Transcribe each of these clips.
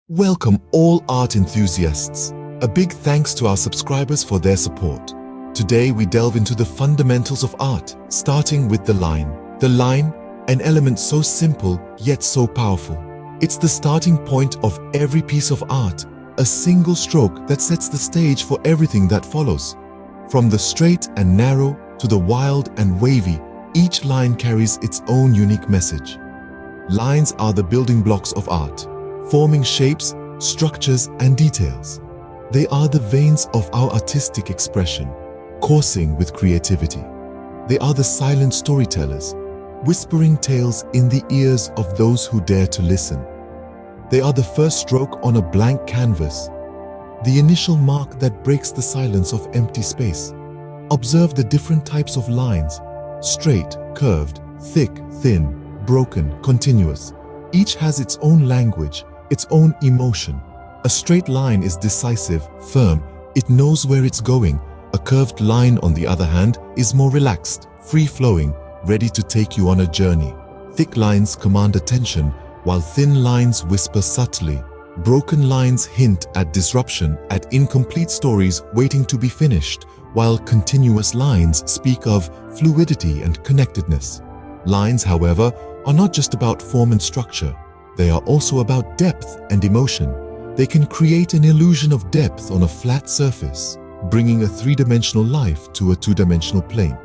Welcome all art enthusiasts. A big thanks to our subscribers for their support. Today we delve into the fundamentals of art, starting with the line. The line, an element so simple yet so powerful. It's the starting point of every piece of art, a single stroke that sets the stage for everything that follows. From the straight and narrow to the wild and wavy, each line carries its own unique message. Lines are the building blocks of art, forming shapes, structures, and details. They are the veins of our artistic expression, coursing with creativity. They are the silent storytellers, whispering tales in the ears of those who dare to listen. They are the first stroke on a blank canvas, the initial mark that breaks the silence of empty space. Observe the different types of lines: straight, curved, thick, thin, broken, continuous. Each has its own language, its own emotion. A straight line is decisive, firm, it knows where it's going. A curved line, on the other hand, is more relaxed, free-flowing, ready to take you on a journey. Thick lines command attention, while thin lines whisper subtly. Broken lines hint at disruption, at incomplete stories waiting to be finished, while continuous lines speak of fluidity and connectedness. Lines, however, are not just about form and structure. They are also about depth and emotion. They can create an illusion of depth on a flat surface, bringing a three-dimensional life to a two-dimensional plane.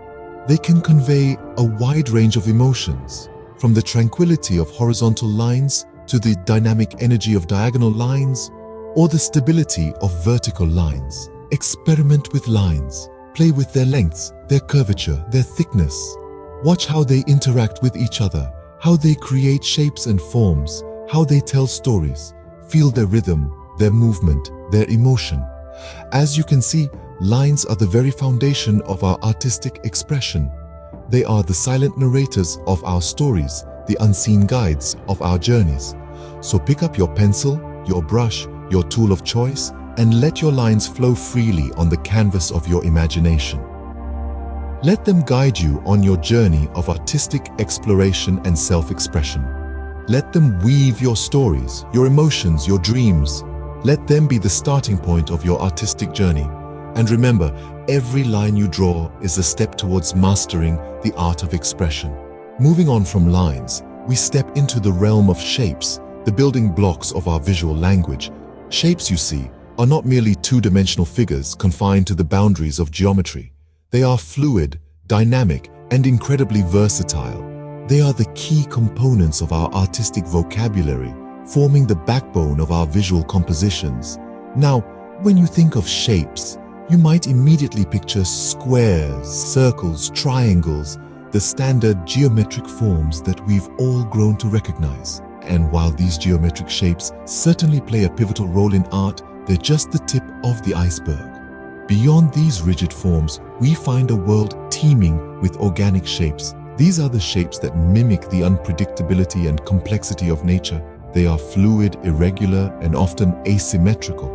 They can convey a wide range of emotions, from the tranquility of horizontal lines to the dynamic energy of diagonal lines, or the stability of vertical lines. Experiment with lines. Play with their lengths, their curvature, their thickness. Watch how they interact with each other, how they create shapes and forms, how they tell stories. Feel their rhythm, their movement, their emotion. As you can see, lines are the very foundation of our artistic expression. They are the silent narrators of our stories, the unseen guides of our journeys. So pick up your pencil, your brush, your tool of choice, and let your lines flow freely on the canvas of your imagination. Let them guide you on your journey of artistic exploration and self-expression. Let them weave your stories, your emotions, your dreams. Let them be the starting point of your artistic journey. And remember, every line you draw is a step towards mastering the art of expression. Moving on from lines, we step into the realm of shapes, the building blocks of our visual language. Shapes, you see, are not merely two-dimensional figures confined to the boundaries of geometry. They are fluid, dynamic, and incredibly versatile. They are the key components of our artistic vocabulary, forming the backbone of our visual compositions. Now, when you think of shapes, you might immediately picture squares, circles, triangles, the standard geometric forms that we've all grown to recognize. And while these geometric shapes certainly play a pivotal role in art, they're just the tip of the iceberg. Beyond these rigid forms, we find a world teeming with organic shapes. These are the shapes that mimic the unpredictability and complexity of nature. They are fluid, irregular, and often asymmetrical,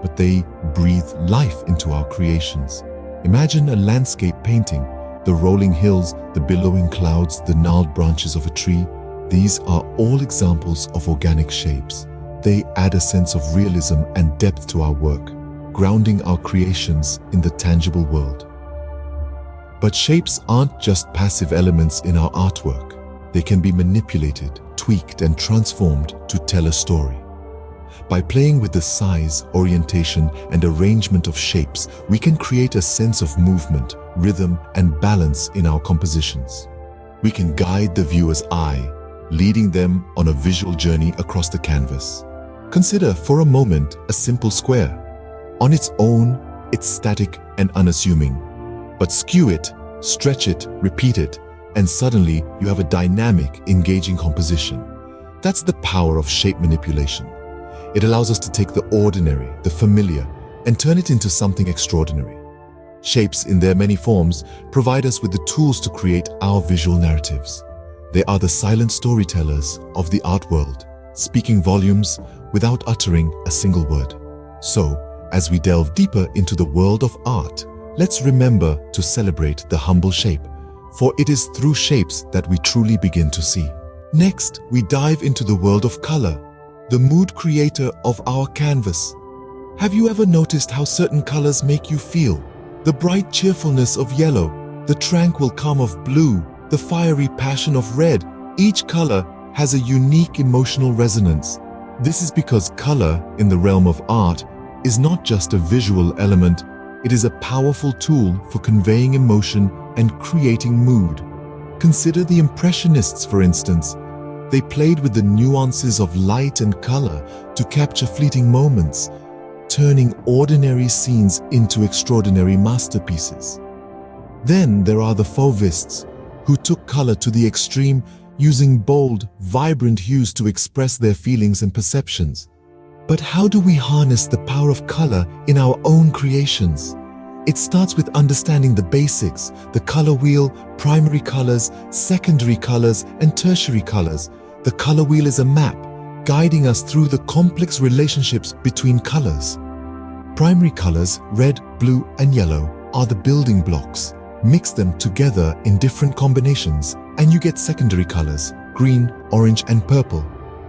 but they breathe life into our creations. Imagine a landscape painting, the rolling hills, the billowing clouds, the gnarled branches of a tree. These are all examples of organic shapes. They add a sense of realism and depth to our work, grounding our creations in the tangible world. But shapes aren't just passive elements in our artwork. They can be manipulated, tweaked, and transformed to tell a story. By playing with the size, orientation, and arrangement of shapes, we can create a sense of movement, rhythm, and balance in our compositions. We can guide the viewer's eye, leading them on a visual journey across the canvas. Consider for a moment a simple square. On its own, it's static and unassuming. But skew it, stretch it, repeat it, and suddenly you have a dynamic, engaging composition. That's the power of shape manipulation. It allows us to take the ordinary, the familiar, and turn it into something extraordinary. Shapes, in their many forms, provide us with the tools to create our visual narratives. They are the silent storytellers of the art world, speaking volumes without uttering a single word. So, as we delve deeper into the world of art, let's remember to celebrate the humble shape, for it is through shapes that we truly begin to see. Next, we dive into the world of color, the mood creator of our canvas. Have you ever noticed how certain colors make you feel? The bright cheerfulness of yellow, the tranquil calm of blue, the fiery passion of red. Each color has a unique emotional resonance. This is because color, in the realm of art, is not just a visual element, it is a powerful tool for conveying emotion and creating mood. Consider the Impressionists, for instance. They played with the nuances of light and color to capture fleeting moments, turning ordinary scenes into extraordinary masterpieces. Then there are the Fauvists, who took color to the extreme, using bold, vibrant hues to express their feelings and perceptions. But how do we harness the power of color in our own creations? It starts with understanding the basics, the color wheel, primary colors, secondary colors, and tertiary colors. The color wheel is a map, guiding us through the complex relationships between colors. Primary colors, red, blue, and yellow, are the building blocks. Mix them together in different combinations, and you get secondary colors, green, orange, and purple.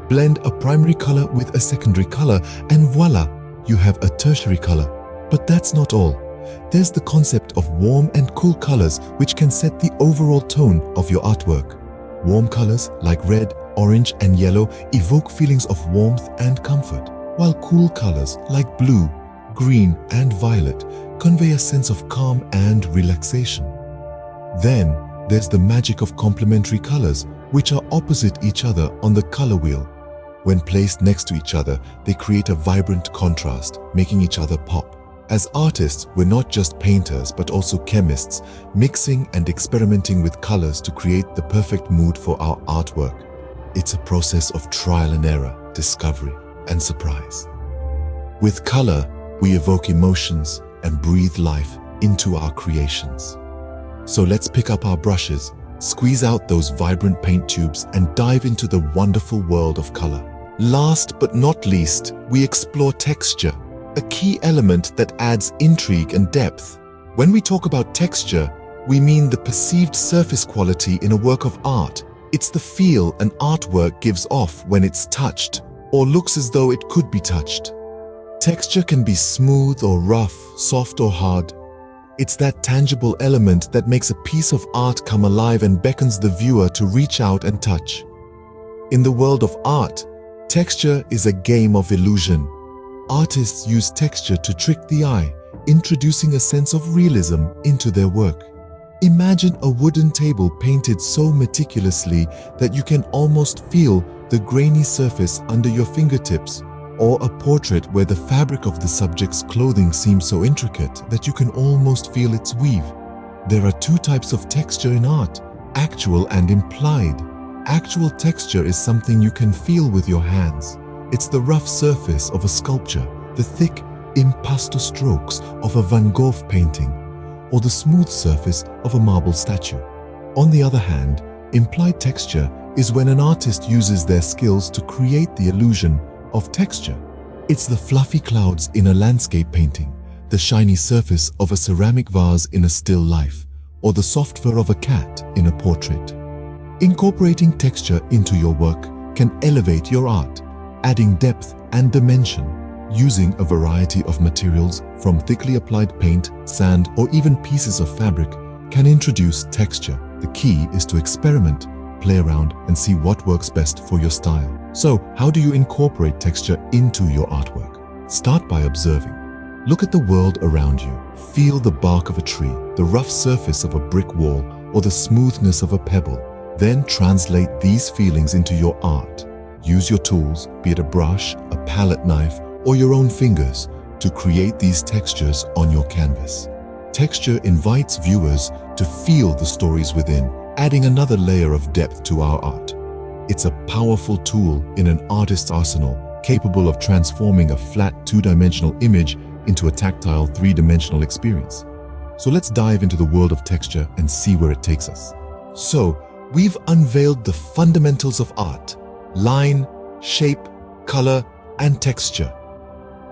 Blend a primary color with a secondary color, and voila, you have a tertiary color. But that's not all. There's the concept of warm and cool colors, which can set the overall tone of your artwork. Warm colors like red, orange, and yellow evoke feelings of warmth and comfort, while cool colors like blue, green, and violet convey a sense of calm and relaxation. Then there's the magic of complementary colors, which are opposite each other on the color wheel. When placed next to each other, they create a vibrant contrast, making each other pop. As artists, we're not just painters, but also chemists, mixing and experimenting with colors to create the perfect mood for our artwork. It's a process of trial and error, discovery, and surprise. With color, we evoke emotions and breathe life into our creations. So let's pick up our brushes, squeeze out those vibrant paint tubes, and dive into the wonderful world of color. Last but not least, we explore texture, a key element that adds intrigue and depth. When we talk about texture, we mean the perceived surface quality in a work of art. It's the feel an artwork gives off when it's touched, or looks as though it could be touched. Texture can be smooth or rough, soft or hard. It's that tangible element that makes a piece of art come alive and beckons the viewer to reach out and touch. In the world of art, texture is a game of illusion. Artists use texture to trick the eye, introducing a sense of realism into their work. Imagine a wooden table painted so meticulously that you can almost feel the grainy surface under your fingertips, or a portrait where the fabric of the subject's clothing seems so intricate that you can almost feel its weave. There are two types of texture in art, actual and implied. Actual texture is something you can feel with your hands. It's the rough surface of a sculpture, the thick, impasto strokes of a Van Gogh painting, or the smooth surface of a marble statue. On the other hand, implied texture is when an artist uses their skills to create the illusion of texture. It's the fluffy clouds in a landscape painting, the shiny surface of a ceramic vase in a still life, or the soft fur of a cat in a portrait. Incorporating texture into your work can elevate your art, adding depth and dimension. Using a variety of materials, from thickly applied paint, sand, or even pieces of fabric, can introduce texture. The key is to experiment, play around, and see what works best for your style. So, how do you incorporate texture into your artwork? Start by observing. Look at the world around you. Feel the bark of a tree, the rough surface of a brick wall, or the smoothness of a pebble. Then translate these feelings into your art. Use your tools, be it a brush, a palette knife, or your own fingers, to create these textures on your canvas. Texture invites viewers to feel the stories within, adding another layer of depth to our art. It's a powerful tool in an artist's arsenal, capable of transforming a flat two-dimensional image into a tactile three-dimensional experience. So let's dive into the world of texture and see where it takes us. So, we've unveiled the fundamentals of art: line, shape, color, and texture.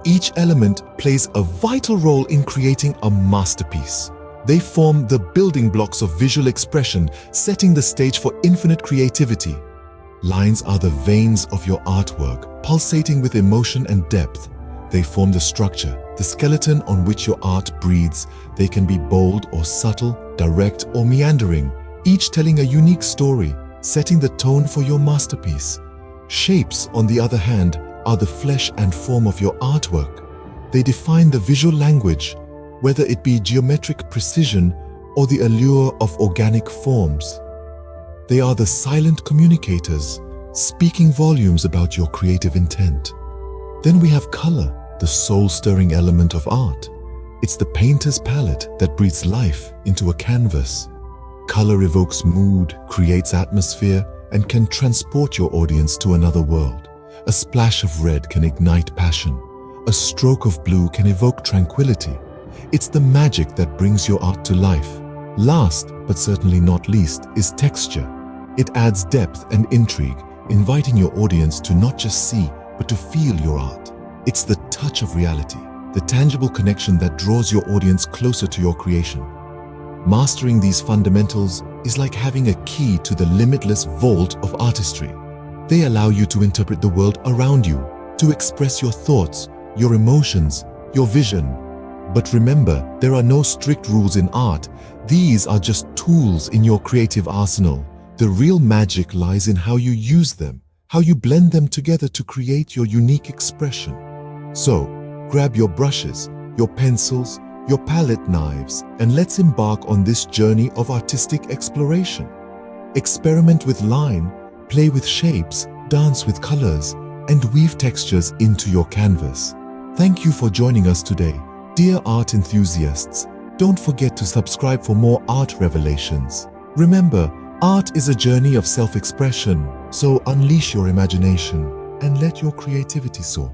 Each element plays a vital role in creating a masterpiece. They form the building blocks of visual expression, setting the stage for infinite creativity. Lines are the veins of your artwork, pulsating with emotion and depth. They form the structure, the skeleton on which your art breathes. They can be bold or subtle, direct or meandering, each telling a unique story, setting the tone for your masterpiece. Shapes, on the other hand, are the flesh and form of your artwork. They define the visual language, whether it be geometric precision or the allure of organic forms. They are the silent communicators, speaking volumes about your creative intent. Then we have color, the soul-stirring element of art. It's the painter's palette that breathes life into a canvas. Color evokes mood, creates atmosphere, and can transport your audience to another world. A splash of red can ignite passion. A stroke of blue can evoke tranquility. It's the magic that brings your art to life. Last, but certainly not least, is texture. It adds depth and intrigue, inviting your audience to not just see, but to feel your art. It's the touch of reality, the tangible connection that draws your audience closer to your creation. Mastering these fundamentals is like having a key to the limitless vault of artistry. They allow you to interpret the world around you, to express your thoughts, your emotions, your vision. But remember, there are no strict rules in art. These are just tools in your creative arsenal. The real magic lies in how you use them, how you blend them together to create your unique expression. So, grab your brushes, your pencils, your palette knives, and let's embark on this journey of artistic exploration. Experiment with line, play with shapes, dance with colors, and weave textures into your canvas. Thank you for joining us today. Dear art enthusiasts, don't forget to subscribe for more art revelations. Remember, art is a journey of self-expression, so unleash your imagination and let your creativity soar.